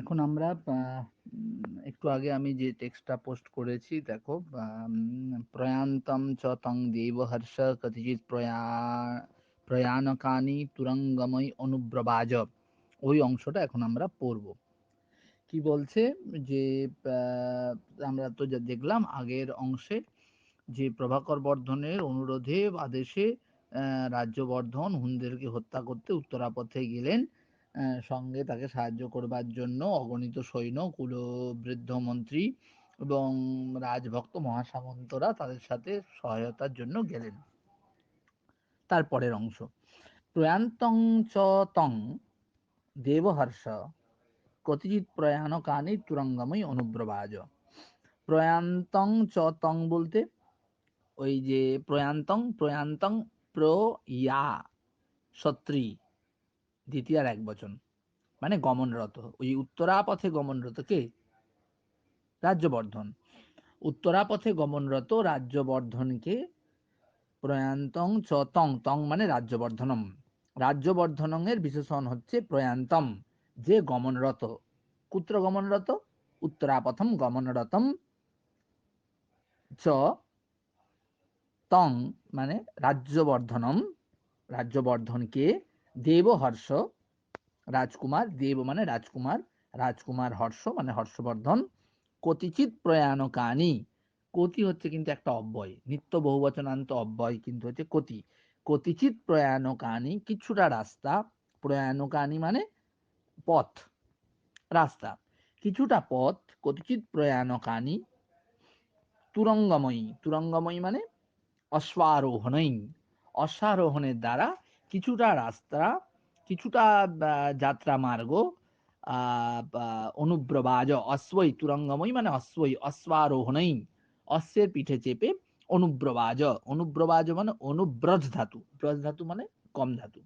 এখন আমরা একটু আগে আমি যে টেক্সটটা পোস্ট করেছি দেখো, প্রয়ান্তম চ তং দেবহর্ষ কতিচিৎ প্রয়াণকানি তুরঙ্গময় অনুব্রবাজ, ওই অংশটা এখন আমরা পড়ব। কি বলছে যে আমরা তো যা দেখলাম আগের অংশে যে প্রভাকর বর্ধনের অনুরোধে আদেশে রাজ্যবর্ধন হুনদেরকে হত্যা করতে উত্তরাপথে গেলেন। সঙ্গে তাকে সাহায্য করবার জন্য অগণিত সৈন্য, কুলবৃদ্ধ মন্ত্রী এবং রাজভক্ত মহাসামন্তরা তাদের সাথে সহায়তার জন্য গেলেন। তারপরের অংশ, প্রয়ান্তং চ তং দেবহর্ষ কতিচিৎ প্রয়াণকানি তুরঙ্গময় অনুব্রবাজ। প্রয়ান্তং চ তং বলতে ওই যে প্রয়ান্তং প্রয়ান্তং ইয়া সত্রী দ্বিতীয়ার এক বচন, মানে গমনরত। ওই উত্তরাপথে গমনরত কে? রাজ্যবর্ধন। উত্তরাপথে গমনরত রাজ্যবর্ধনকে প্রয়ান্তং চ তং, তং মানে রাজ্যবর্ধনম, রাজ্যবর্ধনং এর বিশেষণ হচ্ছে প্রয়ান্তম, যে গমনরত। কুত্র গমনরত? উত্তরাপথম গমনরতম, চ তং মানে রাজ্যবর্ধনম, রাজ্যবর্ধনকে, দেবহর্ষ রাজকুমার, দেব মানে রাজকুমার, রাজকুমার হর্ষ মানে হর্ষবর্ধন, কতিচিৎ প্রয়াণকানি, কতি হচ্ছে কিন্তু একটা অব্যয়, নিত্য বহুবচনান্ত অব্যয় কিন্তু হচ্ছে কতি। কতিচিৎ প্রয়াণকানি কিছুটা রাস্তা, প্রয়াণকানি মানে পথ, রাস্তা, কিছুটা পথ, কতিচিৎ প্রয়াণকানি তুরঙ্গময়ী, তুরঙ্গময়ী মানে অশ্বারোহণই, অশ্বারোহণের দ্বারা কিছুটা রাস্তা, কিছুটা যাত্রা মার্গ, অনুব্রবাজ অশ্বই, তুরঙ্গময়ী মানে অশ্বই, অশ্বারোহণই অশ্বের পিঠে চেপে, অনুব্রবাজ, অনুব্রবাজ মানে অনুব্রজ ধাতু, ব্রজ ধাতু মানে কম ধাতু,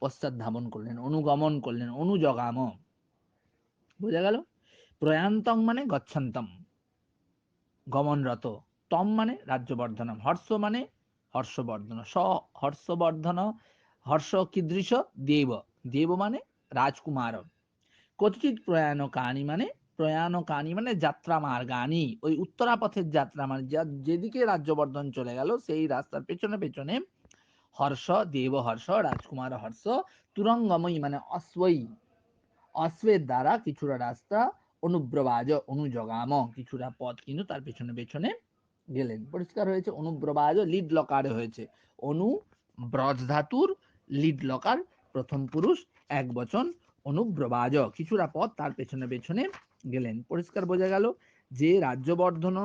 পশ্চাৎ ধাবন করলেন, অনুগমন করলেন, অনুজগাম, বোঝা গেল? প্রয়ান্তং মানে গচ্ছন্তম, গমনরত, তম মানে রাজ্যবর্ধনম, হর্ষ মানে হর্ষবর্ধন, স হর্ষবর্ধন, হর্ষ কীদৃশ দেব, দেব মানে রাজকুমার, কতিচিৎ প্রয়াণকানি মানে, প্রয়াণকানি মানে যাত্রা মার্গানি, ওই উত্তরাপথের যাত্রা মানে যেদিকে রাজ্যবর্ধন চলে গেল সেই রাস্তার পেছনে পেছনে, হর্ষ দেব হর্ষ রাজকুমার হর্ষ, তুরঙ্গময়ী মানে অশ্বই, অশ্বের দ্বারা কিছুটা রাস্তা, অনুব্রবাজ অনুজগাম কিছুটা পথ কিন্তু তার পেছনে পেছনে গেলেন। পরিষ্কার হয়েছে? অনুব্রবাজ লিড লকারে হয়েছে, অনু ব্রজ ধাতুর লিড লকার প্রথম পুরুষ এক বচন, অনুব্রবাজ কিছুটা পথ তার পেছনে পেছনে গেলেন। পরিষ্কার বোঝা গেল যে রাজ্যবর্ধন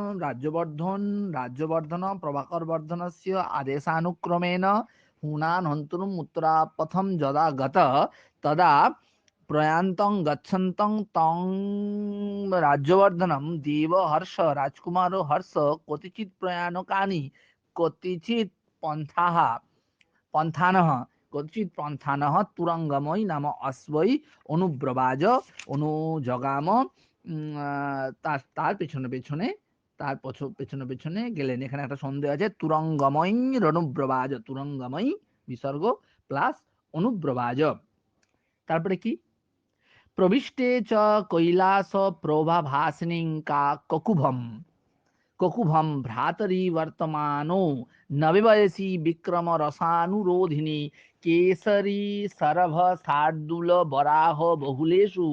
প্রভাকর বর্ধনস্য আদেশানুক্রমেণ হুনান হন্তুরুম উত্তরাপথম যদা গত তদা প্রয়ান্তং গচ্ছন্তং তং রাজ্যবর্ধনম দেব হর্ষ রাজকুমার হর্ষ কতিচিৎ প্রয়াণকানি কতিচিৎ পন্থাহ পন্থানঃ কতিচিৎ পন্থানঃ তুরঙ্গময়ী নাম অশ্বৈ অনুব্রবাজ অনুজগাম, তার তার পেছনে পেছনে, তার পেছনে পেছনে গেলেন। এখানে একটা সন্দেহ আছে, তুরঙ্গময়ী অনুব্রবাজ, তুরঙ্গময়ী বিসর্গ প্লাস অনুব্রবাজ। তারপরে কি? প্রবিষ্টে চ কৈলাস প্রভাভাসিনীং ককুভম, ককুভম ভ্রাতরি বর্তমানো নববয়সী বিক্রম রসানুরোধিনী কেসরী সরভ শার্দুল বরাহ বহুলেষু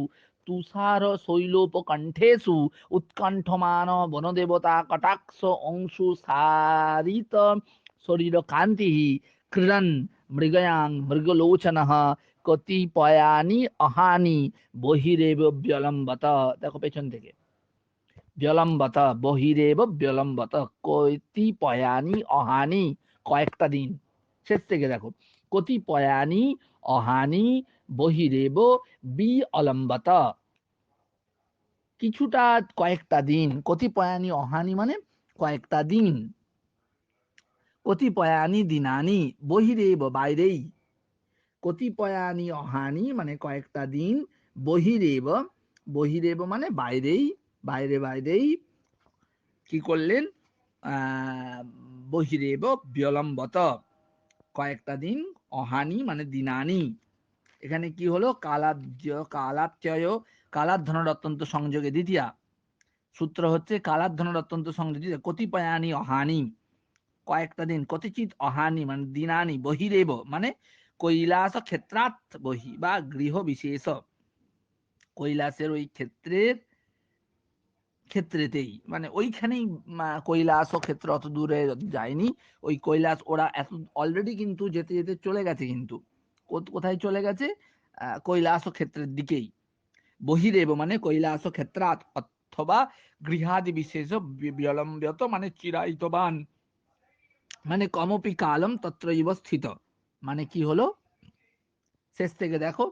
তুষার শৈলোপকণ্ঠেষু উৎকণ্ঠমান বনদেবতা কটাক্ষ অংশু সারিত শরীর কান্তি ক্রীড়ন মৃগয়াং মৃগলোচন কতিপয়ানি অহানি বহিরেব বিলম্বত। দেখো পেছন থেকে, বিলম্বত বহিরেব বিলম্বত, কতিপয়ানি অহানি কয়েকটা দিন, শেষ থেকে দেখো, কতিপয়ানি অহানি বহিরেব বি অলম্বত কিছুটা কয়েকটা দিন, কতিপয়ানি অহানি মানে কয়েকটা দিন, কতিপয়ানি দিনানি বহিরেব বাইরেই, কতিপয়ানি অহানি মানে কয়েকটা দিন, বহিরেব, বহিরেব মানে বাইরেই, বাইরে বাইরেই কি করলেন? বহিরেব বিলম্বত কয়েকটা দিন, অহানি মানে দিনানি, এখানে কি হলো? কালাব্জয় কালাধ্বনের অত্যন্ত সংযোগে দ্বিতীয়া সূত্র হচ্ছে কালাধ্বনের অত্যন্ত সংযোগে কতিপয়ানি অহানি কয়েকটা দিন কতিচিৎ অহানি মানে দিনানি বহিরেব মানে কৈলাস ক্ষেত্রাৎ বহি বা গৃহ বিশেষ কৈলাসের ওই ক্ষেত্রেতেই মানে ওইখানেই কৈলাস ও ক্ষেত্র অত দূরে যায়নি ওই কৈলাস ওরা এত অলরেডি কিন্তু যেতে যেতে চলে গেছে কিন্তু কোথায় চলে গেছে কৈলাস ও ক্ষেত্রের দিকেই বহিরেব মানে কৈলাস ও ক্ষেত্রাৎ অথবা গৃহাদি বিশেষ বিলম্বিত মানে চিরায়িতবান মানে কমপি কালম তত্রৈব স্থিত মানে কি হলো শেষ থেকে দেখো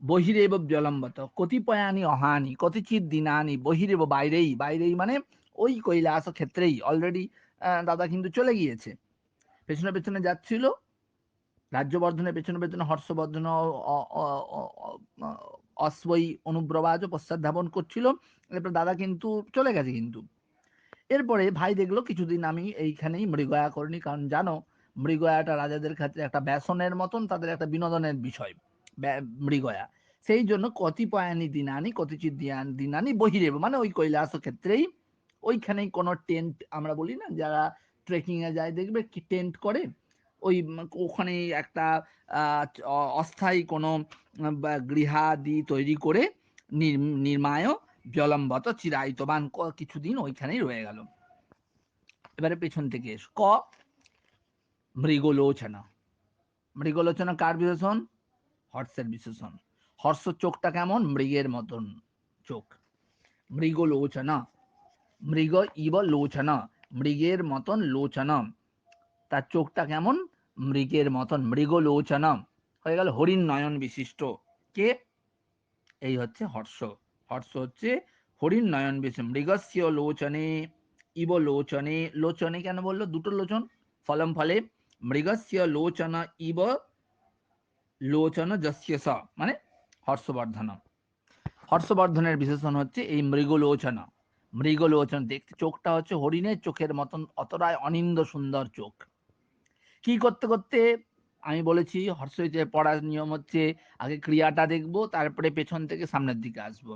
বহিরেব বিলম্বত কতিপয়ানি অহানি কতিচিৎ দিনানি বহিরেব বাইরেই বাইরেই মানে ওই কৈলাস ক্ষেত্রেই অলরেডি দাদা কিন্তু চলে গিয়েছে পেছনে পেছনে যাচ্ছিল রাজ্যবর্ধনের পেছনে পেছনে হর্ষবর্ধন অশ্বই অনুব্রবাজ পশ্চাৎ ধাবন করছিল এরপর দাদা কিন্তু চলে গেছে কিন্তু এরপরে ভাই দেখলো কিছুদিন আমি এইখানেই মৃগয়া করিনি কারণ জানো মৃগয়াটা রাজাদের ক্ষেত্রে একটা ব্যসনের মতন তাদের একটা বিনোদনের বিষয় মৃগয়া সেই জন্য কতিপয়ানি দিনানি কতিচিৎ দিনানি বহিরেব মানে ওই কৈলাস ক্ষেত্রেই ওইখানেই কোনো টেন্ট আমরা বলি না যারা ট্রেকিং এ যায় দেখবে কি টেন্ট করে ওই ওখানে একটা অস্থায়ী কোনো গৃহাদি তৈরি করে নির্মায় বিলম্বত চিরায়িতবান কিছুদিন ওইখানেই রয়ে গেল এবারে পেছন থেকে এসো ক মৃগলোচনা মৃগলোচনা কার বিশেষণ হর্ষের বিশেষণ হর্ষ চোখটা কেমন মৃগের মতন চোখ মৃগলোচনা মৃগ ইব লোচনা মৃগের মতন লোচনা তার চোখটা কেমন মৃগের মতন মৃগলোচনা হয়ে গেল হরিণ নয়ন বিশিষ্ট কে এই হচ্ছে হর্ষ হর্ষ হচ্ছে হরিণ নয়ন বিশিষ্ট মৃগস্য লোচনে ইব লোচনে লোচনে কেন বললো দুটো লোচন ফলম ফলে মৃগস্য লোচন ইব লোচন যস্য স মানে হর্ষবর্ধন হর্ষবর্ধনের বিশেষণ হচ্ছে এই মৃগলোচনা মৃগলোচন দেখতে চোখটা হচ্ছে হরিণের চোখের মতন অতটাই অনিন্দ সুন্দর চোখ কি করতে করতে আমি বলেছি হর্ষইতে পড়ার নিয়ম হচ্ছে আগে ক্রিয়াটা দেখবো তারপরে পেছন থেকে সামনের দিকে আসবো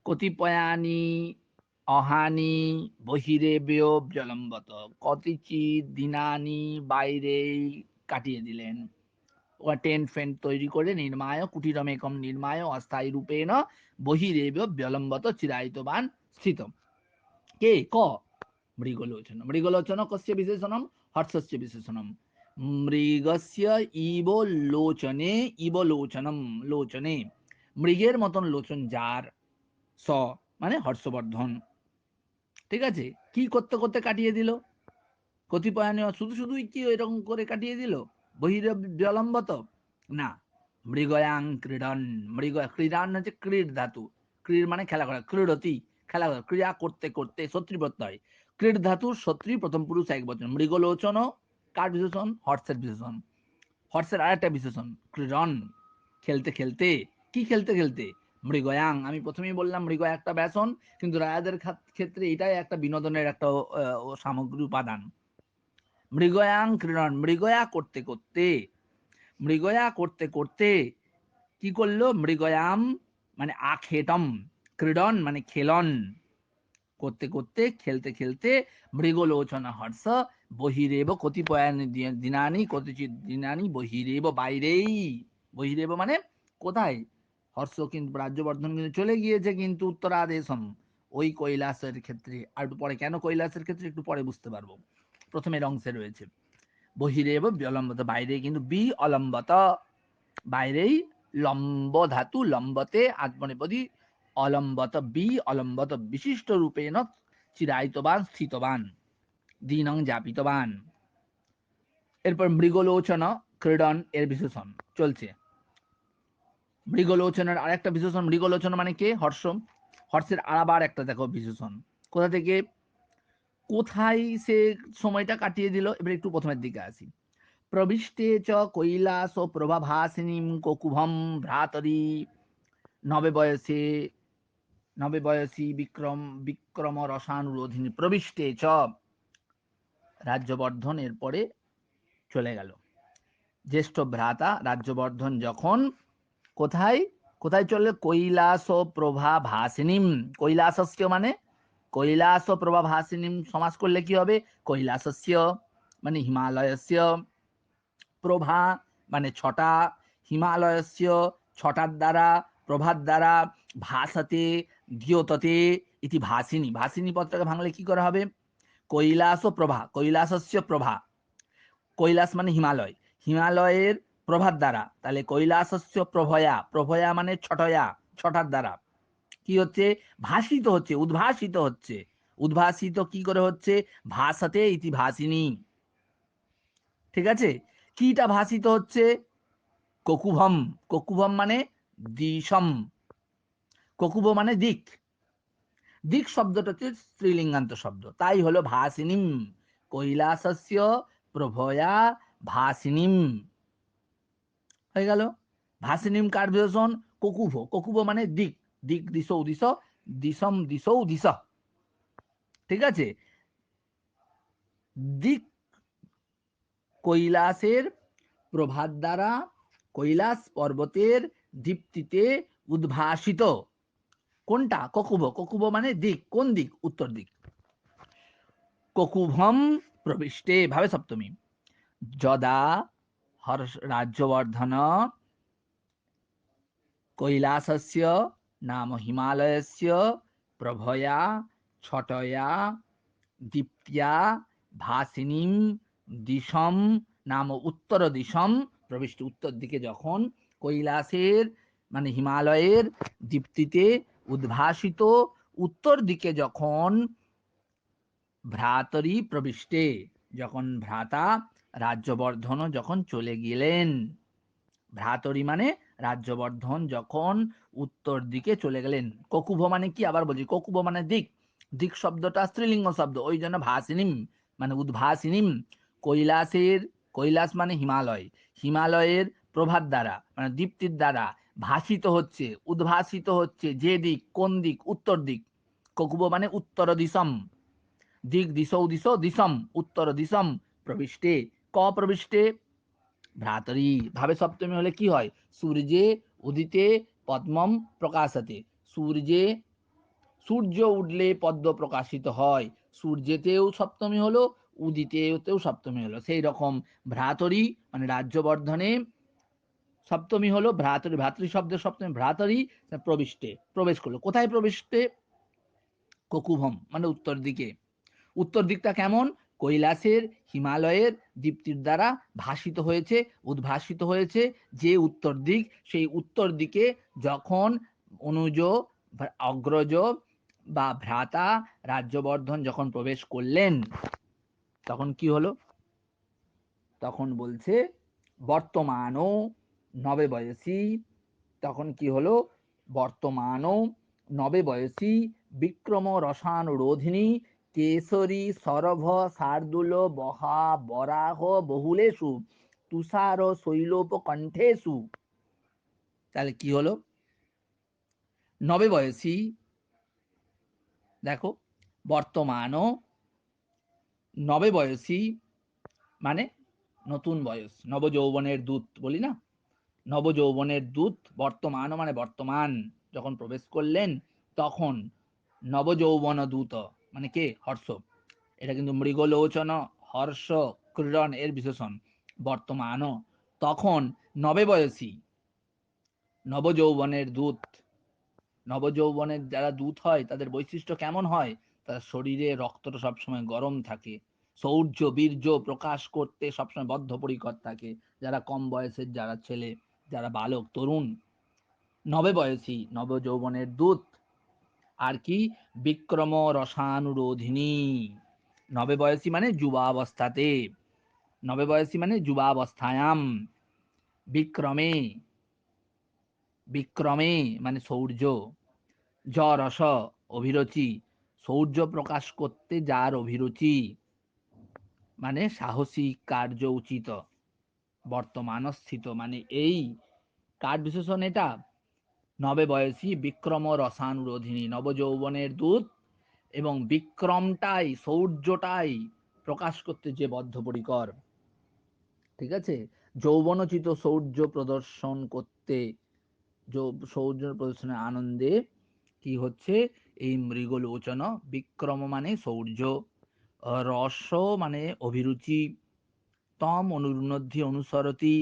কতিপয়ানি অহানি বহিরেবেয় বিলম্বত কতিচিৎ দিনানি বাইরেই কাটিয়ে দিলেন ওরা টেন্ট ফেন্ট তৈরি করে নির্মায় কুটিরমেকম নির্মায় অস্থায়ী রূপেণ বহিরেবেয় বিলম্বত চিরায়িতবান স্থিত কে ক মৃগলোচন মৃগলোচন কস্য বিশেষণম হর্ষস্য বিশেষণম মৃগস্য ইব লোচনে ইব লোচনম লোচনে মৃগের মতন লোচন যার স মানে হর্ষবর্ধন ঠিক আছে কি করতে করতে কাটিয়ে দিল কতিপয়ানি শুধু শুধুই কি এরকম করে কাটিয়ে দিল বহির বিলম্বত না মৃগয়াং ক্রীড়ন মৃগ ক্রীড়ান হচ্ছে ক্রীড় ধাতু ক্রীড় মানে খেলা করা ক্রীড়তি খেলা করা ক্রিয়া করতে করতে সত্রী প্রত্যয় ক্রীড় ধাতুর সত্রী প্রথম পুরুষ এক বচন মৃগলোচন কার বিশেষণ হর্ষের বিশেষণ হর্ষের আরেকটা বিশেষণ ক্রীড়ন খেলতে খেলতে কি খেলতে খেলতে মৃগয়াং আমি প্রথমেই বললাম মৃগ একটা ব্যসন কিন্তু রাজাদের ক্ষেত্রে এটাই একটা বিনোদনের একটা সামগ্রী উপাদান মৃগয়াং ক্রীড়ন মৃগয়া করতে করতে মৃগয়া করতে করতে কি করলো মৃগয়াম মানে আখেটম ক্রীড়ন মানে খেলন করতে করতে খেলতে খেলতে মৃগলোচনা হর্ষ বহিরেব কতিপয়ানি দিনানি কতিচিৎ দিনানি বহিরেব বাইরেই বহিরেব মানে কোথায় হর্ষ কিন্তু রাজ্যবর্ধন কিন্তু চলে গিয়েছে কিন্তু উত্তরাদেশম ওই কৈলাসের ক্ষেত্রে আর একটু পরে কেন কৈলাসের ক্ষেত্রে একটু পরে বুঝতে পারবো প্রথমের অংশে রয়েছে বহিরেব বিলম্বত বাইরে কিন্তু বি অলম্বত বাইরেই লম্ব ধাতু লম্বতে আত্মনেপদী অলম্বত বি অলম্বত বিশিষ্ট রূপেণ চিরায়িতবান স্থিতবান দীনং জাপিতবান এরপর মৃগলোচন ক্রীড়ন এর বিশেষণ চলছে মৃগলোচনের আরেকটা বিশেষণ মৃগলোচন মানে কে হর্ষ হর্ষের আবার একটা দেখো বিশেষণ কোথা থেকে কোথায় সে সময়টা কাটিয়ে দিল এবার একটু প্রথমের দিকে আসি প্রবিষ্টে চ কৈলাস প্রভাভাসিনীম ককুভম ভ্রাতরি নবে বয়সী বিক্রম রসানুরোধিনী প্রবিষ্টে চ রাজ্যবর্ধন এরপরে চলে গেল জ্যেষ্ঠ ভ্রাতা রাজ্যবর্ধন যখন কোথায় কোথায় চললে? কৈলাস প্রভা ভাসিনীম। কৈলাসস্য মানে কৈলাস প্রভা ভাসিনীম সমাস করলে কি হবে? কৈলাসস্য মানে হিমালয়স্য, প্রভা মানে ছটা, হিমালয়স্য ছটার দ্বারা, প্রভার দ্বারা, ভাসতে দ্যোততে ইতি ভাসিনী। ভাসিনী পদটাকে ভাঙলে কি করা হবে? কৈলাস প্রভা, কৈলাসস্য প্রভা, কৈলাস মানে হিমালয়, হিমালয়ের প্রভার দ্বারা, তাহলে কৈলাসস্য প্রভয়া, প্রভয়া মানে ছটয়া, ছটার দ্বারা কি হচ্ছে? ভাসিত হচ্ছে, উদ্ভাসিত হচ্ছে। উদ্ভাসিত কি করে হচ্ছে? ভাসতে ইতি ভাসিনী। ঠিক আছে, কিটা ভাসিত হচ্ছে? ককুভম। ককুভম মানে দিশম, ককুভ মানে দিক, দিক শব্দটা হচ্ছে স্ত্রীলিঙ্গান্ত শব্দ, তাই হলো ভাসিনীম। কৈলাসস্য প্রভয়া ভাসিনীম হয়ে গেল। ভাসিনীম কার বিশেষণ? ককুভ। ককুভ মানে দিক, দিক দিশৌ দিশ, দিশম দিশৌ দিশ। ঠিক আছে, দিক কৈলাসের প্রভাত দ্বারা, কৈলাস পর্বতের দীপ্তিতে উদ্ভাসিত। কোনটা? ককুভ। ককুভ মানে দিক, কোন দিক? উত্তর দিক। ককুভম প্রবিষ্টে ভাবে সপ্তমী, যদা হর্ষ রাজ্যবর্ধন কৈলাসস্য নাম হিমালয়স্য প্রভয়া ছটয়া দীপ্তিয়া ভাসিনীম দিশম নাম উত্তর দিশম প্রবিষ্ট। উত্তর দিকে যখন কৈলাসের মানে হিমালয়ের দীপ্তিতে উদ্ভাসিত উত্তর দিকে যখন ভ্রাতরি প্রবিষ্টে, যখন ভ্রাতা রাজ্যবর্ধন যখন চলে গেলেন, ভ্রাতরি মানে রাজ্যবর্ধন যখন উত্তর দিকে চলে গেলেন। ককুভ মানে কি? আবার বলছি, ককুভ মানে দিক, দিক শব্দটা স্ত্রীলিঙ্গ শব্দ, ওই জন্য ভাসিনীম মানে উদ্ভাসিনীম। কৈলাসের, কৈলাস মানে হিমালয়, হিমালয়ের প্রভার দ্বারা মানে দীপ্তির দ্বারা ভাসিত হচ্ছে, উদ্ভাসিত হচ্ছে যে দিক, কোন দিক? উত্তর দিক। ককুভ মানে উত্তর দিশম, দিক দিশৌ দিশ দিশম, উত্তর দিশম প্রবিষ্টে। ক প্রবিষ্টে? ভ্রাতরি ভাবে সপ্তমী হলে কি হয়? সূর্যে উদিতে পদ্মম প্রকাশতে, সূর্যে, সূর্য উঠলে পদ্ম প্রকাশিত হয়। সূর্যেতেও সপ্তমী হলো, উদিতেও সপ্তমী হলো। সেই রকম ভ্রাতরি মানে রাজ্যবর্ধনে সপ্তমী হলো ভ্রাতরি, ভ্রাতৃ শব্দের সপ্তমী ভ্রাতরি প্রবিষ্টে, প্রবেশ করলো। কোথায় প্রবিষ্টে? ককুভম মানে উত্তর দিকে। উত্তর দিকটা কেমন? কৈলাসের হিমালয়ের দীপ্তির দ্বারা ভাসিত হয়েছে, উদ্ভাসিত হয়েছে যে উত্তর দিক, সেই উত্তর দিকে যখন অনুজ অগ্রজ বা ভ্রাতা রাজ্যবর্ধন যখন প্রবেশ করলেন, তখন কি হলো? তখন বলছে বর্তমানও নবে বয়সী, তখন কি হলো? বর্তমানও নবে বয়সী বিক্রম রসানুরোধিনী কেশরী সরভ শার্দুল বহা বরাহ বহুলেষু তুষার শৈলোপ কণ্ঠেষু। তাহলে কি হলো? নবে বয়সী, দেখো বর্তমানও নবে বয়সী মানে নতুন বয়স, নবযৌবনের দূত বলি না, নবযৌবনের দূত বর্তমানও মানে বর্তমান যখন প্রবেশ করলেন, তখন নবযৌবন দূত মানে কে? হর্ষ, এটা কিন্তু মৃগলোচন হর্ষ ক্রীড়ন এর বিশেষণ। বর্তমানও তখন নবে বয়সী নবযৌবনের দূত, নবযৌবনের যারা দূত হয় তাদের বৈশিষ্ট্য কেমন হয়? তার শরীরে রক্তটা সবসময় গরম থাকে, শৌর্য বীর্য প্রকাশ করতে সবসময় বদ্ধপরিকর থাকে। যারা কম বয়সের, যারা ছেলে, যারা বালক তরুণ, নবে বয়সী নবযৌবনের দূত। আর কি? বিক্রম রসানুরোধিনী, নবে বয়সী মানে যুবাবস্থাতে, নবে বয়সী মানে যুবাবস্থায়াম। বিক্রমে, বিক্রমে মানে শৌর্য, রস অভিরুচি, শৌর্য প্রকাশ করতে যার অভিরুচি মানে সাহসী কার্য উচিত। বর্তমান স্থিত মানে এই কার বিশেষণ? এটা নবে বয়সী বিক্রম রসানুরোধিনী, নবযৌবনের দূত এবং বিক্রমটাই শৌর্যটাই প্রকাশ করতে যে বদ্ধপরিকর। ঠিক আছে, যৌবনোচিত শৌর্য প্রদর্শন করতে সৌর্য প্রদর্শনের আনন্দে কি হচ্ছে, এই মৃগলোচন, বিক্রম মানে শৌর্য, রস মানে অভিরুচি, তম অনুন্নতি অনুসরতি,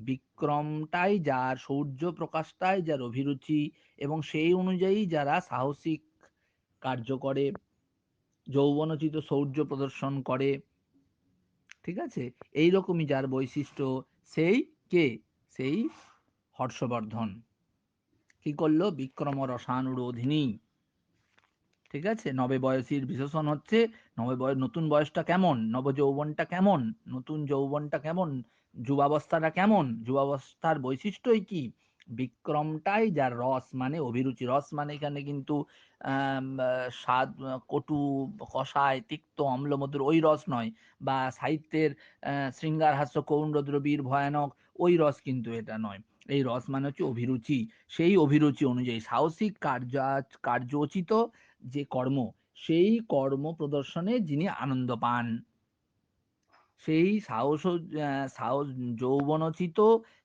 বিক্রমটাই যার, শৌর্য প্রকাশটাই যার অভিরুচি, এবং সেই অনুযায়ী যারা সাহসিক কার্য করে, যৌবনোচিত শৌর্য প্রদর্শন করে, ঠিক আছে, এইরকমই যার বৈশিষ্ট্য, সেই কে, সেই হর্ষবর্ধন। কি করলো, বিক্রম রসানুরোধিনী, ঠিক আছে। নবে বয়সীর বিশেষণ হচ্ছে, নতুন বয়সটা কেমন, নব যৌবনটা কেমন, নতুন যৌবনটা কেমন, যুবাবস্থাটা কেমন, যুবাবস্থার বৈশিষ্ট্যই কি, বিক্রমটাই যার, রস মানে অভিরুচি, রস মানে এখানে কিন্তু স্বাদ, কটু, কষায়, তিক্ত, অম্ল, মধুর ওই রস নয়, বা সাহিত্যের শৃঙ্গার, হাস্য, করুণ, রৌদ্র, বীর, ভয়ানক ওই রস কিন্তু এটা নয়। এই রস মানে হচ্ছে অভিরুচি, সেই অভিরুচি অনুযায়ী সাহসিক কার্যোচিত যে কর্ম, সেই কর্ম প্রদর্শনে যিনি আনন্দ পান, সেই সাহস যৌবনোচিত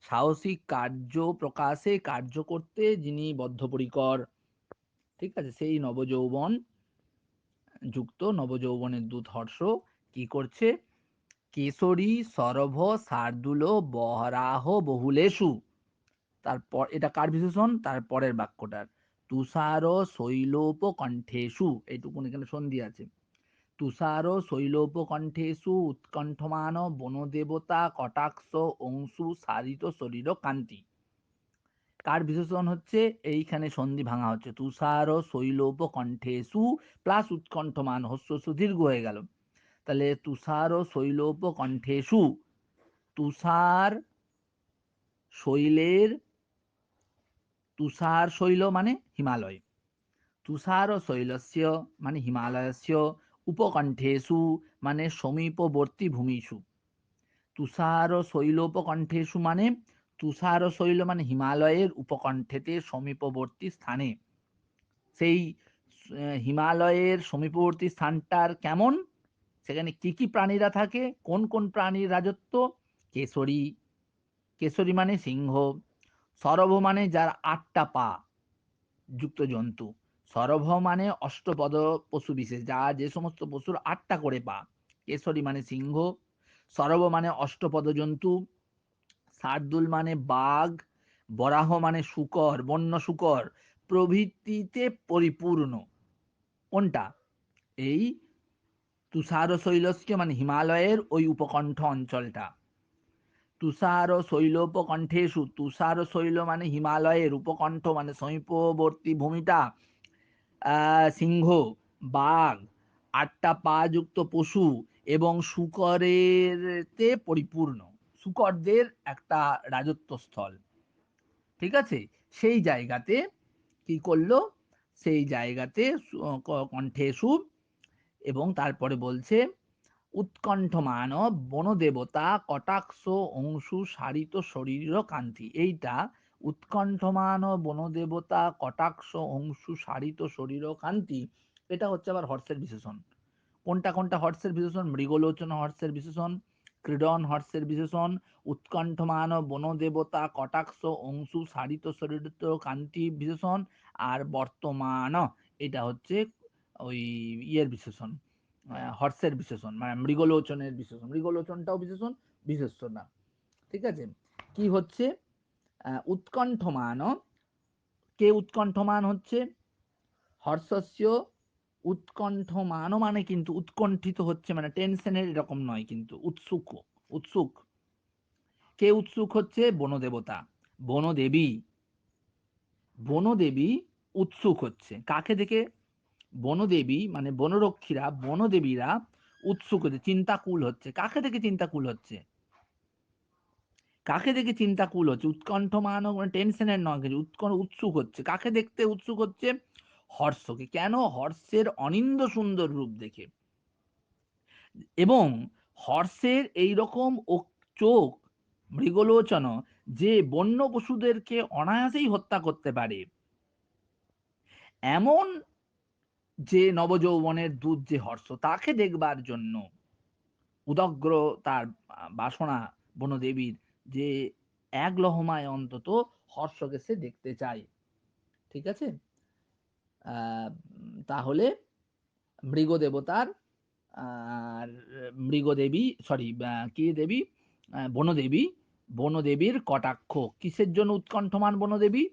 সাহসিক কার্য প্রকাশে, কার্য করতে যিনি বদ্ধপরিকর, ঠিক আছে, সেই নবযৌবন যুক্ত, নবযৌবনের দূত হর্ষ কি করছে, কেশরী সরভ শার্দুল বরাহ বহুলেশু, তারপর এটা কার বিশেষণ, তার পরের বাক্যটার, তুষার শৈলোপ কণ্ঠেশু, এইটুকুন এখানে সন্ধি আছে, তুষার শৈলোপ কণ্ঠেশু উৎকণ্ঠমান বনদেবতা কটাক্ষ অংশু সারিত শরীর কান্তি, কার বিশেষণ হচ্ছে, এইখানে সন্ধি ভাঙা হচ্ছে, তুষার শৈলোপ কণ্ঠেশু প্লাস উৎকণ্ঠমান, হস্য সুদীর্ঘ হয়ে গেল, তাহলে তুষার শৈলোপ কণ্ঠেশু, তুষার শৈলের, তুষার শৈল মানে হিমালয়, তুষার শৈলস্য মানে হিমালয়স্য, উপকণ্ঠেষু মানে সমীপবর্তী ভূমিষু, তুষার শৈলোপকণ্ঠেষু মানে, তুষার শৈল মানে হিমালয়ের উপকণ্ঠেতে সমীপবর্তী স্থানে, সেই হিমালয়ের সমীপবর্তী স্থানটার কেমন, সেখানে কি কি প্রাণীরা থাকে, কোন কোন প্রাণীর রাজত্ব, কেশরী, কেশরী মানে সিংহ, সরভ মানে যার 8টা পা যুক্ত জন্তু, সরভ মানে অষ্টপদ পশু বিশেষ, যা যে সমস্ত পশুর 8টা করে পা, কেশরী মানে সিংহ, সরভ মানে অষ্টপদ জন্তু, শার্দুল মানে বাঘ, বরাহ মানে শুকর, বন্য শুকর প্রভৃতিতে পরিপূর্ণ, কোনটা, এই তুষার শৈলস্য মানে হিমালয়ের ওই উপকণ্ঠ অঞ্চলটা, তুষার শৈলোপকণ্ঠেষু, তুষার শৈল মানে হিমালয়ের, উপকণ্ঠ মানে সমীপবর্তী ভূমিটা, সিংহ, বাঘ, 8টা পা যুক্ত পশু এবং শুকরের তে পরিপূর্ণ, শুকরদের একটা রাজত্ব স্থল, ঠিক আছে, সেই জায়গাতে কি করলো, সেই জায়গাতে কণ্ঠেষু, এবং তারপরে বলছে উৎকণ্ঠমান বনদেবতা কটাক্ষ অংশু সারিত শরীর কান্তি, এইটা উৎকণ্ঠমান বনদেবতা কটাক্ষ অংশু সারিত শরীর কান্তি, এটা হচ্ছে আবার হর্ষের বিশেষণ, কোনটা কোনটা হর্ষের বিশেষণ, মৃগলোচন হর্ষের বিশেষণ, ক্রীড়ন হর্ষের বিশেষণ, উৎকণ্ঠমান বনদেবতা কটাক্ষ অংশু সারিত শরীর কান্তি বিশেষণ, আর বর্তমান এটা হচ্ছে ওই ইয়ের বিশেষণ, হর্ষের বিশেষণ, মানে মৃগলোচনের বিশেষণ, মৃগলোচনটাও বিশেষণ, বিশেষ্য না, ঠিক আছে। কি হচ্ছে, উৎকণ্ঠমান, কে উৎকণ্ঠমান হচ্ছে, হর্ষস্য, উৎকণ্ঠমান মানে কিন্তু উৎকণ্ঠিত হচ্ছে মানে টেনশনের এরকম নয়, কিন্তু উৎসুক, উৎসুক, কে উৎসুক হচ্ছে, বনদেবতা, বনদেবী, বনদেবী উৎসুক হচ্ছে, কাকে দেখে, বনদেবী মানে বনরক্ষীরা, বনদেবীরা উৎসুক হচ্ছে, চিন্তাকুল হচ্ছে, কাকে দেখে চিন্তাকুল হচ্ছে, কাকে দেখে চিন্তাকুল হচ্ছে, উৎকণ্ঠমান মানে টেনশনের নয়, উৎসুক হচ্ছে, কাকে দেখতে উৎসুক হচ্ছে, হর্ষকে, কেন, হর্ষের অনিন্দ সুন্দর রূপ দেখে, এবং হর্ষের এইরকম চোখ, মৃগলোচন, যে বন্য পশুদেরকে অনায়াসেই হত্যা করতে পারে, এমন যে নবযৌবনের দূত যে হর্ষ, তাকে দেখবার জন্য উদগ্র তার বাসনা বনদেবীর, যে এক লহমায় অন্তত হর্ষকে সে দেখতে চায়। ঠিক আছে, তাহলে মৃগ দেবতার আর মৃগদেবী সরি কি দেবী, বনদেবী, বনদেবীর কটাক্ষ কিসের জন্য উৎকণ্ঠমান? বনদেবী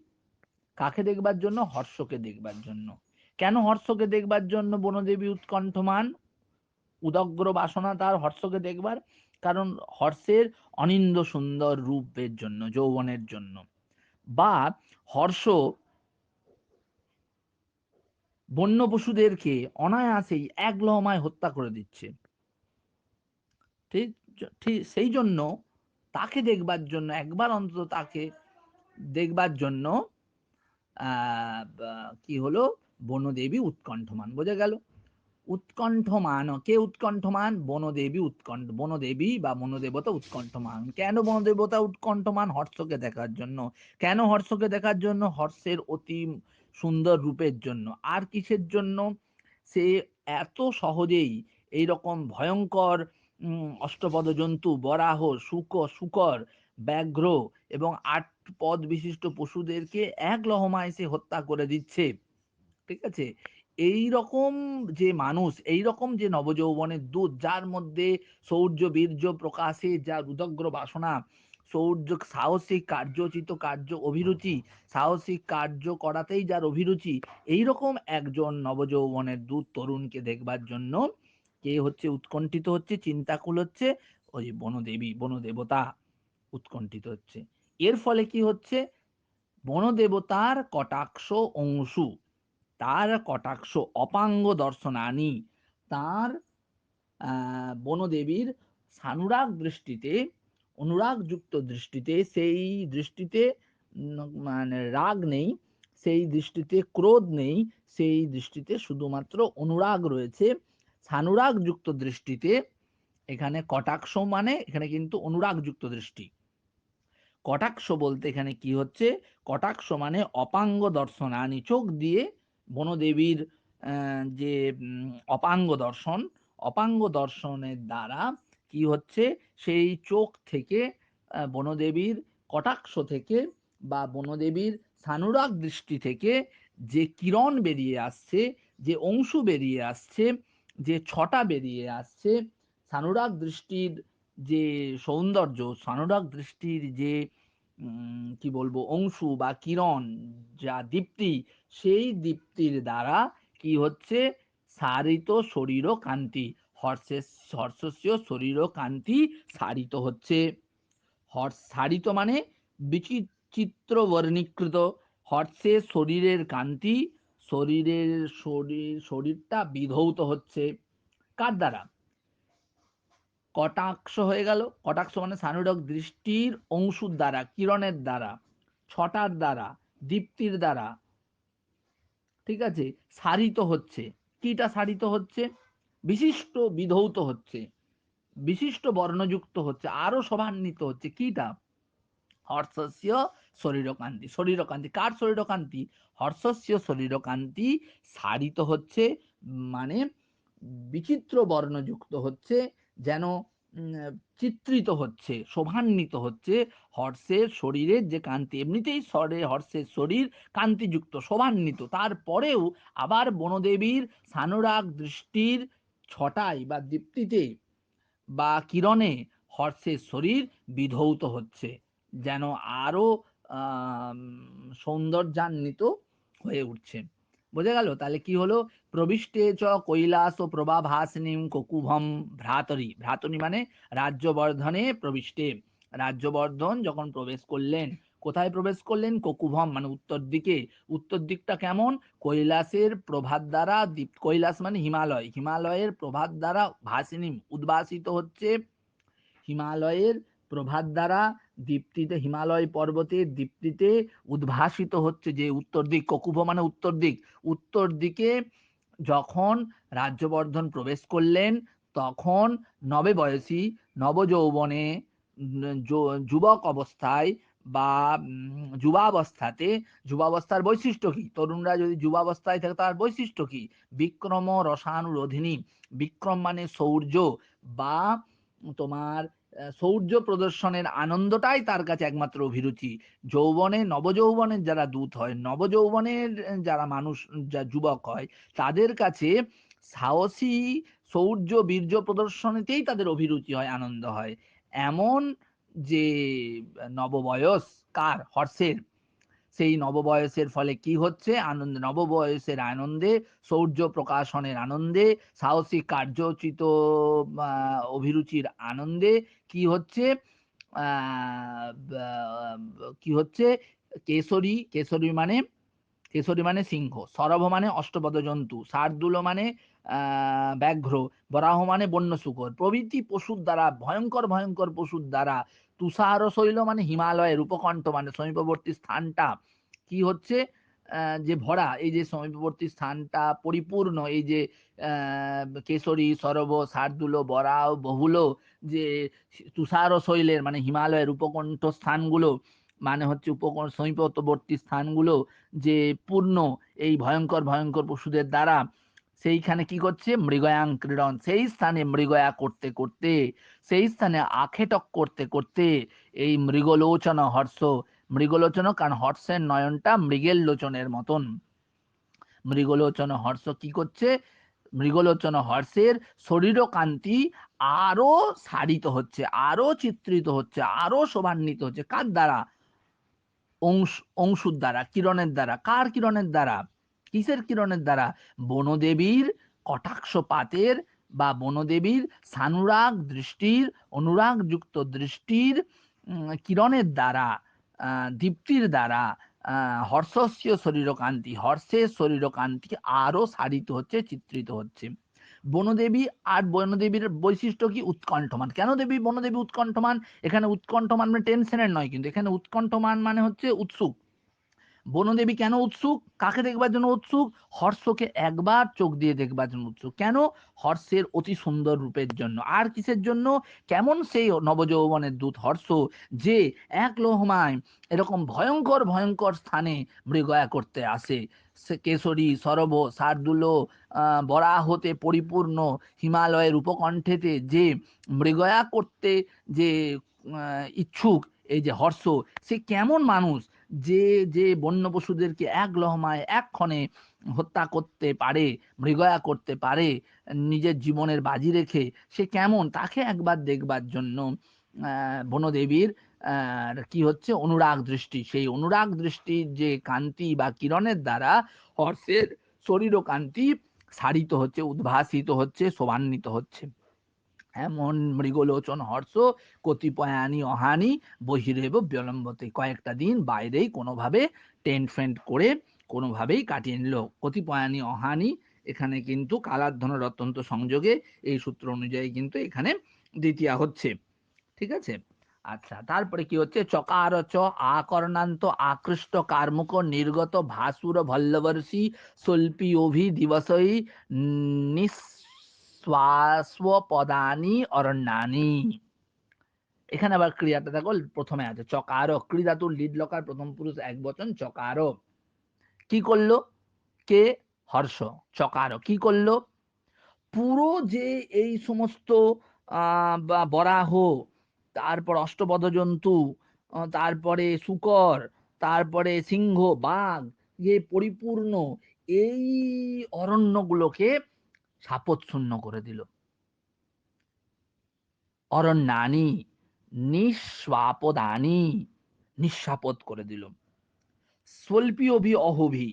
কাকে দেখবার জন্য? হর্ষকে দেখবার জন্য। কেন হর্ষকে দেখবার জন্য বনদেবী উৎকণ্ঠমান? উদগ্র বাসনা তার হর্ষকে দেখবার, কারণ হর্ষের অনিন্দ সুন্দর রূপের জন্য, যৌবনের জন্য। বা হর্ষ বন্য পশুদেরকে অনায়াসেই এক লহমায় হত্যা করে দিচ্ছে। ঠিক ঠিক সেই জন্য তাকে দেখবার জন্য, একবার অন্তত তাকে দেখবার জন্য কি হলো, বনদেবী উৎকণ্ঠমান। বোঝা গেল? উৎকণ্ঠমান, কে উৎকণ্ঠমান? বনদেবী উৎকণ্ঠ, বনদেবী বা বনদেবতা উৎকণ্ঠমান। কেন বনদেবতা উৎকণ্ঠমান? হর্ষকে দেখার জন্য। কেন হর্ষকে দেখার জন্য? হর্ষের অতি সুন্দর রূপের জন্য। আর কিসের জন্য? সে এত সহজেই এইরকম ভয়ঙ্কর অষ্টপদ জন্তু, বরাহ, শুকর, ব্যাঘ্র এবং 8 পদ বিশিষ্ট পশুদেরকে এক লহমায় সে হত্যা করে দিচ্ছে। ঠিক আছে, এই রকম যে মানুষ, এই রকম যে নবযৌবনের দূত, যার মধ্যে শৌর্য বীর্য প্রকাশে যার উদগ্র বাসনা, শৌর্য সাহসিক কার্যচিত কার্য অভিরুচি, সাহসিক কার্য করাতেই যার অভিরুচি, এই রকম একজন নবযৌবনের দূত তরুণকে দেখবার জন্য কে হচ্ছে উৎকণ্ঠিত হচ্ছে, চিন্তাকুল হচ্ছে? ওই বনদেবী, বনদেবতা উৎকণ্ঠিত হচ্ছে। এর ফলে কি হচ্ছে? বনদেবতার কটাক্ষ অংশু, তার কটাক্ষ অপাঙ্গ দর্শনানি, তার বনদেবীর সানুরাগ দৃষ্টিতে, অনুরাগযুক্ত দৃষ্টিতে, সেই দৃষ্টিতে মানে রাগ নেই, সেই দৃষ্টিতে ক্রোধ নেই, সেই দৃষ্টিতে শুধুমাত্র অনুরাগ রয়েছে। সানুরাগযুক্ত দৃষ্টিতে, এখানে কটাক্ষ মানে এখানে কিন্তু অনুরাগযুক্ত দৃষ্টি। কটাক্ষ বলতে এখানে কি হচ্ছে? কটাক্ষ মানে অপাঙ্গ দর্শনানি, চোখ দিয়ে বনদেবীর যে অপাঙ্গ দর্শন, অপাঙ্গ দর্শনের দ্বারা কি হচ্ছে? সেই চোখ থেকে, বনদেবীর কটাক্ষ থেকে বা বনদেবীর সানুরাগ দৃষ্টি থেকে যে কিরণ বেরিয়ে আসছে, যে অংশু বেরিয়ে আসছে, যে ছটা বেরিয়ে আসছে, সানুরাগ দৃষ্টির যে সৌন্দর্য, সানুরাগ দৃষ্টির যে কি বলবো অংশু বা কিরণ, যা দীপ্তি, সেই দীপ্তির দ্বারা কি হচ্ছে? সারিত শরীর কান্তি, হর্ষস্য শরীর কান্তি সারিত হচ্ছে। সারিত মানে বিচিত্র বর্ণীকৃত, হর্ষের শরীরের কান্তি, শরীরটা বিধৌত হচ্ছে। কার দ্বারা? কটাক্ষ হয়ে গেল, কটাক্ষ মানে সানুরক দৃষ্টির অংশুর দ্বারা, কিরণের দ্বারা, ছটার দ্বারা, দীপ্তির দ্বারা। ঠিক আছে, সারিত হচ্ছে। কিটা সারিত হচ্ছে? বিশিষ্ট বিধৌত হচ্ছে, বিশিষ্ট বর্ণযুক্ত হচ্ছে, আরো শোভান্বিত হচ্ছে। কিটা? হর্ষস্য শরীরকান্তি, শরীরকান্তি। কার শরীরকান্তি? হর্ষস্য শরীরকান্তি সারিত হচ্ছে, মানে বিচিত্র বর্ণযুক্ত হচ্ছে, যেন চিত্রিত হচ্ছে, শোভান্বিত হচ্ছে হর্ষের শরীরের যে কান্তি। এমনিতেই হর্ষের শরীর কান্তিযুক্ত, শোভান্বিত, তারপরেও আবার বনদেবীর সানুরাগ দৃষ্টির ছটায় বা দীপ্তিতে বা কিরণে হর্ষের শরীর বিধৌত হচ্ছে, যেন আরো সৌন্দর্যান্বিত হয়ে উঠছে। বোঝা গেল? তাহলে কি হলো? প্রবিষ্টে চ কৈলাস ও প্রভাভাসিনীম ককুভম ভ্রাতরি, ভ্রাতরি মানে রাজ্যবর্ধনে প্রবিষ্টে, রাজ্যবর্ধন যখন প্রবেশ করলেন, কোথায় প্রবেশ করলেন? ককুভম মানে উত্তর দিকে। উত্তর দিকটা কেমন? কৈলাসের প্রভাত দ্বারা, কৈলাস মানে হিমালয়, হিমালয়ের প্রভাত দ্বারা ভাসিনীম উদ্ভাসিত হচ্ছে, হিমালয়ের প্রভাত দ্বারা দীপ্তিতে, হিমালয় পর্বতের দীপ্তিতে উদ্ভাসিত হচ্ছে যে উত্তর দিক। ককুভ মানে উত্তর দিক। উত্তর দিকে যখন রাজ্যবর্ধন প্রবেশ করলেন, তখন নবে বয়সী, নবযৌবনে, যুবক অবস্থায় বা যুবাবস্থাতে, যুবাবস্থার বৈশিষ্ট্য কি? তরুণরা যদি যুবাবস্থায় থাকে তার বৈশিষ্ট্য কি? বিক্রম রসানুরোধিনী, বিক্রম মানে শৌর্য বা তোমার সৌর্য প্রদর্শনের আনন্দটাই তার কাছে একমাত্র অভিরুচি। যৌবনে নবযৌবনের যারা দূত হয়, নবযৌবনের যারা মানুষ, যা যুবক হয়, তাদের কাছে সাহসী শৌর্য বীর্য প্রদর্শনীতেই তাদের অভিরুচি হয়, আনন্দ হয়। এমন যে নববয়স কার হর্ষের, সেই নববয়সের ফলে কি হচ্ছে, আনন্দ, নববয়সের আনন্দে, শৌর্য প্রকাশনের আনন্দে, সাহসিক কার্যোচিত অভিরুচির আনন্দে কি হচ্ছে, কি হচ্ছে, কেশরী, কেশরী মানে সিংহ, সরভ মানে অষ্টপদ জন্তু, শার্দুল মানে ব্যাঘ্র, বরাহ মানে বন্য শুকর প্রভৃতি পশুর দ্বারা, ভয়ঙ্কর ভয়ঙ্কর পশুর দ্বারা, তুষার শৈল মানে হিমালয়ের উপকণ্ঠ মানে সমীপবর্তী স্থানটা কি হচ্ছে, যে ভরা, এই যে সমীপবর্তী স্থানটা পরিপূর্ণ, এই যে কেশরী, সরভ, শার্দুল, বরাহ, বহুল, যে তুষার শৈলের মানে হিমালয়ের উপকণ্ঠ স্থানগুলো, মানে হচ্ছে সমীপবর্তী স্থানগুলো যে পূর্ণ এই ভয়ঙ্কর ভয়ঙ্কর পশুদের দ্বারা, সেইখানে কি করছে, মৃগয়াং ক্রীড়ন, সেই স্থানে মৃগয়া করতে করতে, সেই স্থানে আখেটক করতে করতে, এই মৃগলোচন হর্ষ, মৃগলোচন কারণ হর্ষের নয়নটা মৃগের লোচনের মতন, মৃগলোচন হর্ষ কি করছে, মৃগলোচন হর্ষের শরীরকান্তি আরো সারিত হচ্ছে, আরো চিত্রিত হচ্ছে, আরো শোভান্বিত হচ্ছে, কার দ্বারা, অংশুর দ্বারা, কিরণের দ্বারা, কার কিরণের দ্বারা, কিসের কিরণের দ্বারা, বনদেবীর কটাক্ষপাতের বা বনদেবীর সানুরাগ দৃষ্টির, অনুরাগ যুক্ত দৃষ্টির কিরণের দ্বারা, দীপ্তির দ্বারা, হর্ষস্য শরীরকান্তি, হর্ষের শরীরকান্তি আরো সারিত হচ্ছে, চিত্রিত হচ্ছে। বনদেবী, আর বনদেবীর বৈশিষ্ট্য কি, উৎকণ্ঠমান। কেন দেবী বনদেবী উৎকণ্ঠমান, এখানে উৎকণ্ঠমান মানে টেনশনের নয়, কিন্তু এখানে উৎকণ্ঠমান মানে হচ্ছে উৎসুক। বনদেবী কেন উৎসুক, কাকে দেখবার জন্য উৎসুক, হর্ষকে একবার চোখ দিয়ে দেখবার জন্য উৎসুক। কেন, হর্ষের অতি সুন্দর রূপের জন্য। আর কিসের জন্য, কেমন সেই নবযৌবনের দূত হর্ষ, যে এক লোহমায় এরকম ভয়ঙ্কর ভয়ঙ্কর স্থানে মৃগয়া করতে আসে, সে কেশরী, সরভ, শার্দুল, বরাহতে পরিপূর্ণ হিমালয়ের উপকণ্ঠেতে যে মৃগয়া করতে যে ইচ্ছুক, এই যে হর্ষ, সে কেমন মানুষ, যে যে বন্য পশুদেরকে এক লহমায় এক্ষণে হত্যা করতে পারে, মৃগয়া করতে পারে নিজের জীবনের বাজি রেখে, সে কেমন, তাকে একবার দেখবার জন্য বনদেবীর কি হচ্ছে, অনুরাগ দৃষ্টি, সেই অনুরাগ দৃষ্টির যে কান্তি বা কিরণের দ্বারা হর্ষের শরীর ও কান্তি সারিত হচ্ছে, উদ্ভাসিত হচ্ছে, শোভান্বিত হচ্ছে। এমন মৃগলোচন হর্ষ কতিপয়ানি অহানি বহিরেব বিলম্বতে, কয়েকটা দিন বাইরেই কোনোভাবে টেন্ট ফেন্ট করে কোনোভাবেই কাটিয়ে নিল। কতিপয়ানি অহানি, এখানে কিন্তু কালার্ধনের অত্যন্ত সংযোগে এই সূত্র অনুযায়ী কিন্তু এখানে দ্বিতীয়া হচ্ছে, ঠিক আছে। আচ্ছা, তারপরে কি হচ্ছে, চকার চ আকর্ণান্ত আকৃষ্ট কার্মুক নির্গত ভাসুর ভল্লবর্ষী স্বল্পী অভি দিবসই নিঃশ্বাসপদানি অরণ্যানি। এখানে আবার ক্রিয়াটা দেখো, প্রথমে আছে চকার, ক্রিয়াতুর লিড লকার প্রথম পুরুষ এক বচন, চকার কি করলো, কে, হর্ষ, চকার কি করলো, পুরো যে এই সমস্ত বরাহ, তারপর অষ্টপদ জন্তু, তারপরে শূকর, তারপরে সিংহ, বাঘ, যে পরিপূর্ণ এই অরণ্যগুলোকে শাপথশূন্য করে দিল। অরণ্যানি নিঃস্বাপদানি, নিঃস্বাপদ করে দিল। স্বল্পী অভি অহভি,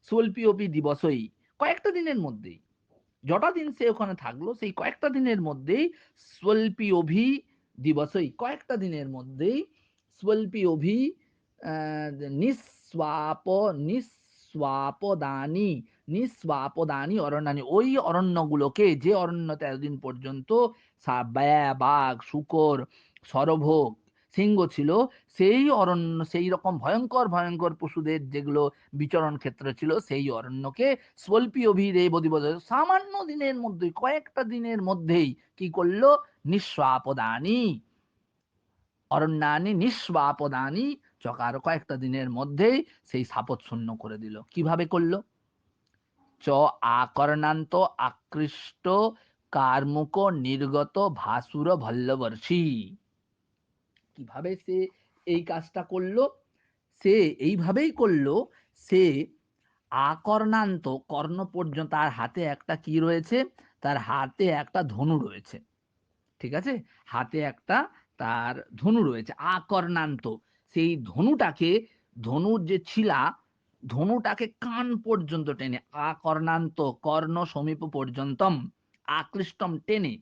স্বল্পী অভি দিবসই, কয়েকটা দিনের মধ্যেই, যটা দিন সে ওখানে থাকলো সেই কয়েকটা দিনের মধ্যেই, স্বল্পী অভি দিবসই, কয়েকটা দিনের মধ্যেই, স্বল্পী অভি নিঃস্বাপ নিঃস্বাপদানি, নিঃস্বাপদানি অরণ্যানি, ওই অরণ্যগুলোকে, যে অরণ্যতে এতদিন পর্যন্ত বাঘ, শূকর, সরভ, সিংহ ছিল, সেই অরণ্য, সেই রকম ভয়ঙ্কর ভয়ঙ্কর পশুদের যেগুলো বিচরণ ক্ষেত্র ছিল, সেই অরণ্যকে স্বল্পী অভিরেব দিবস, সামান্য দিনের মধ্যে, কয়েকটা দিনের মধ্যেই কি করলো, নিঃস্বাপদানি, অরণ্যানি নিঃস্বাপদানি, চকার কয়েকটা দিনের মধ্যেই সেই শাপথ শূন্য করে দিল। কিভাবে করলো, চ আকর্ণান্ত আকৃষ্ট কার্মুক নির্গত ভাসুর ভল্লবর্ষী। কিভাবে সে এই কাজটা করলো? সে এইভাবেই করলো, সে আকর্ণান্ত, কর্ণ পর্যন্ত তার হাতে একটা কি রয়েছে, তার হাতে একটা ধনু রয়েছে, ঠিক আছে, হাতে একটা তার ধনু রয়েছে আকর্ণান্ত। সেই ধনুটাকে, ধনুর যে ছিলা, ধনুটাকে কান পর্যন্ত টেনে, আকর্ণান্ত কর্ণ সমীপ পর্যন্তম, আকৃষ্টম টেনে,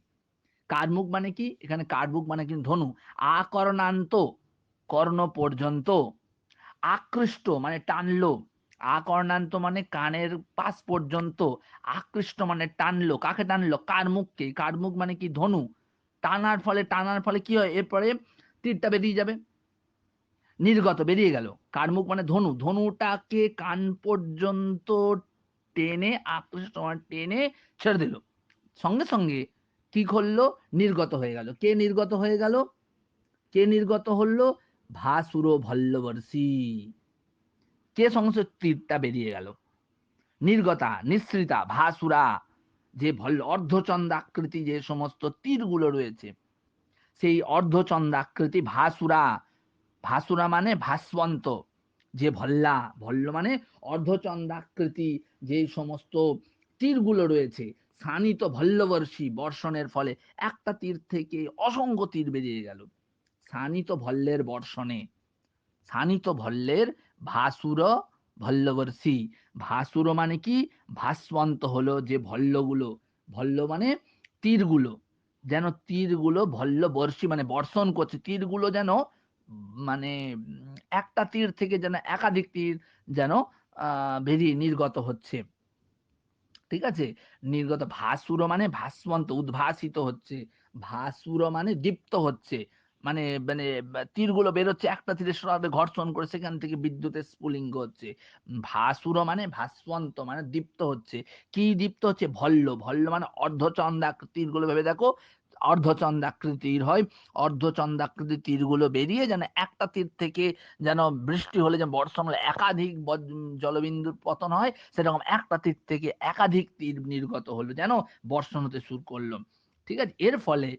কার্মুক মানে কি, এখানে কার্মুক মানে কিন্তু ধনু, আকর্ণান্ত কর্ণ পর্যন্ত, আকৃষ্ট মানে টানলো, আকর্ণান্ত মানে কানের পাশ পর্যন্ত, আকৃষ্ট মানে টানলো, কাকে টানলো, কার্মুককে, কার্মুক মানে কি ধনু, টানার ফলে, টানার ফলে কি হয়, এরপরে তীরটা বেরিয়ে যাবে, নির্গত বেরিয়ে গেল, কার্মুক মানে ধনু, ধনুটাকে কান পর্যন্ত টেনে, আকৃষ্ট মানে টেনে ছেড়ে দিল, সঙ্গে সঙ্গে কি করলো, নির্গত হয়ে গেল। কে নির্গত হয়ে গেল, কে নির্গত হলো, ভাসুর ভল্লবর্ষী, কে সংসদ, তীরটা বেরিয়ে গেল, নির্গতা নিঃসৃতা ভাসুরা, যে ভল্ল অর্ধচন্দ্রাকৃতি যে সমস্ত তীরগুলো রয়েছে, সেই অর্ধচন্দ্রাকৃতি ভাসুরা, ভাসুরা মানে ভাসবন্ত, যে ভল্লা, ভল্ল মানে অর্ধচন্দ্রাকৃতি যে সমস্ত তীরগুলো রয়েছে, শানিত ভল্লবর্ষী, বর্ষণের ফলে একটা তীর থেকে অসংখ্য তীর বেরিয়ে গেল, শানিত ভল্লের বর্ষণে, শানিত ভল্লের ভাসুর ভল্লবর্ষী, ভাসুর মানে কি, ভাসবন্ত হলো যে ভল্লগুলো, ভল্ল মানে তীরগুলো, যেন তীরগুলো ভল্ল বর্ষী মানে বর্ষণ করছে, তীরগুলো যেন মানে একটা তীর থেকে যেন একাধিক তীর যেন বেরিয়ে নির্গত হচ্ছে, ঠিক আছে, নির্গত, ভাসুর মানে ভাসবন্ত, উদ্ভাসিত হচ্ছে, ভাসুর মানে দীপ্ত হচ্ছে, মানে মানে তীরগুলো বেরোচ্ছে, একটা তীরের সাথে ঘর্ষণ করে সেখান থেকে বিদ্যুতের স্ফুলিঙ্গ হচ্ছে, ভাসুর মানে ভাসবন্ত মানে দীপ্ত হচ্ছে, কি দীপ্ত হচ্ছে, ভল্ল, ভল্ল মানে অর্ধচন্দ্রাকৃতি, তীরগুলো ভেবে দেখো অর্ধচন্দ্রাকৃতির হয়, অর্ধচন্দ্রাকৃতির তীরগুলো বেরিয়ে যেন একটা তীর থেকে যেন বৃষ্টি হলে, যেন বর্ষণ হলে একাধিক জলবিন্দুর পতন হয়, সেরকম একটা তীর থেকে একাধিক তীর নির্গত হলো, যেন বর্ষণ হতে শুরু করলো, ঠিক আছে, এর ফলে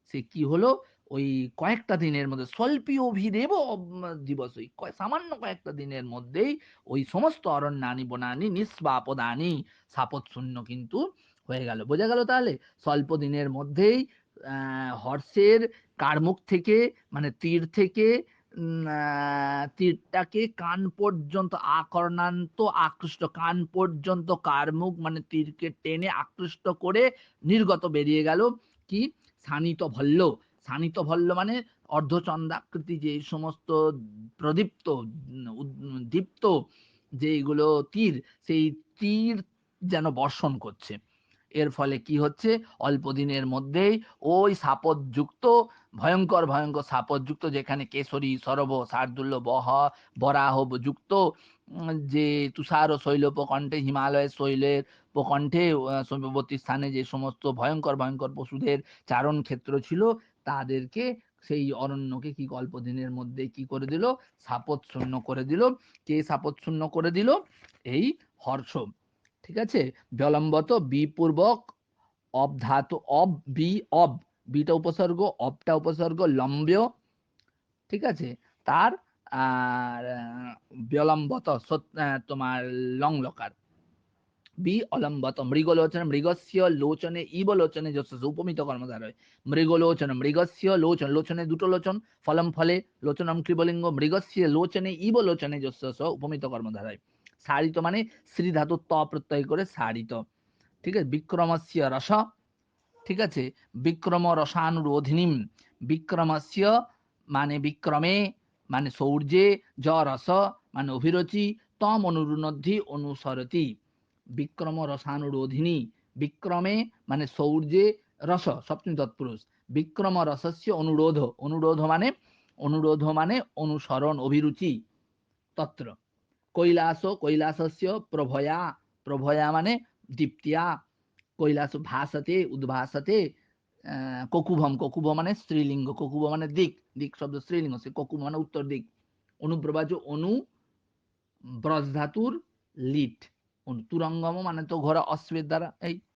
সে কি হলো, ওই কয়েকটা দিনের মধ্যে স্বল্পীয় অভিদেব দিবস, ওই সামান্য কয়েকটা দিনের মধ্যেই ওই সমস্ত অরণ্যানি বনানি নিষ্পাপদানি সাপত শূন্য কিন্তু হয়ে গেল। বোঝা গেল তাহলে, স্বল্প দিনের মধ্যেই হর্ষের কার্মুক থেকে মানে তীর থেকে তীরটাকে কান পর্যন্ত, আকর্ণান্ত আকৃষ্ট, কান পর্যন্ত কার্মুক মানে তীরকে টেনে আকৃষ্ট করে নির্গত বেরিয়ে গেল কি, শানিত ভল্ল, শানিত ভল্ল মানে অর্ধচন্দ্রাকৃতি যে সমস্ত প্রদীপ্ত দীপ্ত যেগুলো তীর, সেই তীর যেন বর্ষণ করছে, এর ফলে কি হচ্ছে, অল্প দিনের মধ্যেই ওই সাপযুক্ত, ভয়ঙ্কর ভয়ঙ্কর সাপযুক্ত, যেখানে কেশরী সরব শার্দুল্য বহ বরাহ যুক্ত, যে তুষার ও শৈলোপকণ্ঠে, হিমালয়ের শৈলের উপকণ্ঠে সমীপবর্তী স্থানে যে সমস্ত ভয়ঙ্কর ভয়ঙ্কর পশুদের চারণ ক্ষেত্র ছিল, তাদেরকে সেই অরণ্যকে কি অল্প দিনের মধ্যে কি করে দিল, সাপোচ্ছন্ন করে দিল, কে সাপোচ্ছন্ন করে দিল, এই হর্ষ, ঠিক আছে, বিলম্বত বিপূর্বক, অব ধাতু, অব বি, অব বিটা উপসর্গ, অবটা উপসর্গ, লম্ব্য, ঠিক আছে, তার আর বিলম্বত তোমার লং লকার, বি অলম্বত, মৃগলোচন, মৃগস্য লোচনে ইব লোচনে যশস্য, উপমিত কর্মধার হয়, মৃগলোচন, মৃগস্য লোচন, লোচনে দুটো লোচন, ফলম ফলে, লোচনম ক্রিবলিঙ্গ, মৃগস্য লোচনে ইব লোচনে যশস্য, উপমিত কর্মধার হয়, সারিত মানে শ্রী ধাতু ত প্রত্যয় করে সারিত, ঠিক আছে, বিক্রমস্য রস, ঠিক আছে, বিক্রম রসানুরোধিনীম, বিক্রমস্য মানে বিক্রমে মানে সৌর্যে, য রস মানে অভিরুচি, তম অনুরুণদ্ধি অনুসরতি, বিক্রম রসানুরোধিনী, বিক্রমে মানে সৌর্যে, রস সপ্তমী তৎপুরুষ, বিক্রম রসস্য অনুরোধ, অনুরোধ মানে, অনুরোধ মানে অনুসরণ অভিরুচি, তত্র কৈলাস, কৈলাসস্য প্রভয়া, প্রভয়া মানে দীপ্তিয়া, কৈলাস ভাসতে উদ্ভাসতে, ককুভম, ককুভ মানে স্ত্রীলিঙ্গ, ককুভ মানে দিক, দিক শব্দ স্ত্রীলিঙ্গ, সে ককুভ মানে উত্তর দিক, অনুপ্রবাজ অনু ব্রজ ধাতুর লিট, তুরঙ্গম মানে তো ঘোড়া অশ্বের দ্বারা, এই